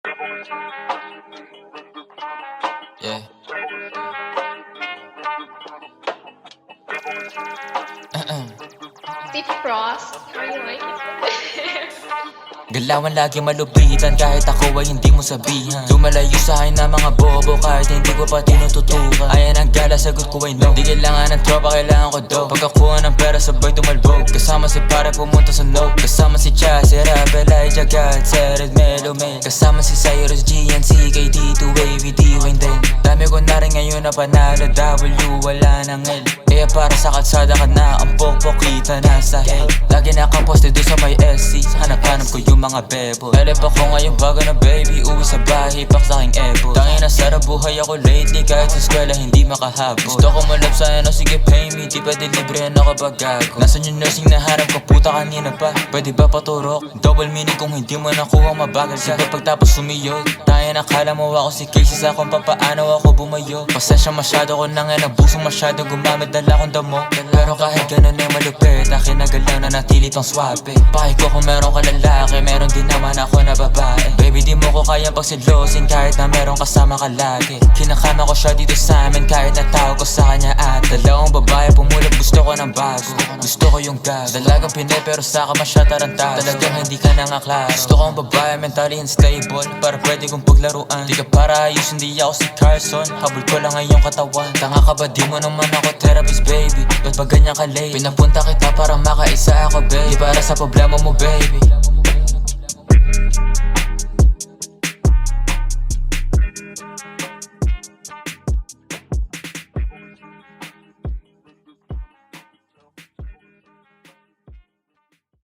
Yeah. Steve Frost, how you like it? Galawan lagi malupitan kahit ako ay hindi mo sabihan. Lumalayo sa akin na mga bobo kahit hindi ko pa tinututukan. Ayan ang gala, sagot ko ay no. Di kailangan ng tropa, kailangan ko daw. Pagkakuha ng pera sabay tumalbog. Kasama si pare pumunta sa no. Kasama si Cha, si Rap, Elijah, God, Sered, Melo, May. Kasama si Cyrus, GNC, KD2, Wavy, D-Wayne din. Dami ko na rin ngayon na panalo, W, wala nang L. Kaya para sa kalsada ka na, ang pokpok kita nasa hell. Lagi nakaposte doon sa may SC, hanap-hanap ko yung mga bebo. Elep ako ngayon bago na baby, uwi sa bahay, pak sa aking ebo. Tangin na sarap buhay ako lately, kahit sa eskwela hindi makahabol. Gusto ko malap sa ano, sige pay me, di pwede libre na kapag gago. Nasaan yung nursing na harap ko, puta kanina pa, pwede ba paturok? Double meaning kung hindi mo nakuha mabagal ka. Sige pagtapos sumiyod, tangin nakala mo ako si Casey sa kung papaano ako bumayo. Pasensya masyado ko nang nabusong masyado, gumamit dala kong damo. Pero kahit ganun ay malupit, akin nagalaw na natili pang swabe. Pakiko kung meron ka lalaki, meron din naman ako na babae. Baby di mo ko kayang pagsilosin kahit na meron kasama ka lagi. Kinakama ko siya dito sa amin kahit natawag ko sa kanya at dalawang babae pumulot, gusto ko ng bago. Gusto ko yung gas, dalagang pinay pero saka masya tarantado. Talagang hindi ka nangaklaro. Gusto ko ang babae mentally unstable para pwede kong paglaruan. Di ka para ayos, hindi ako si Carson, habol ko lang ngayong katawan. Tanga ka ba, di mo naman ako therapist baby, ba't ba ganyan ka late? Pinapunta kita para makaisa ako baby, di para sa problema mo baby.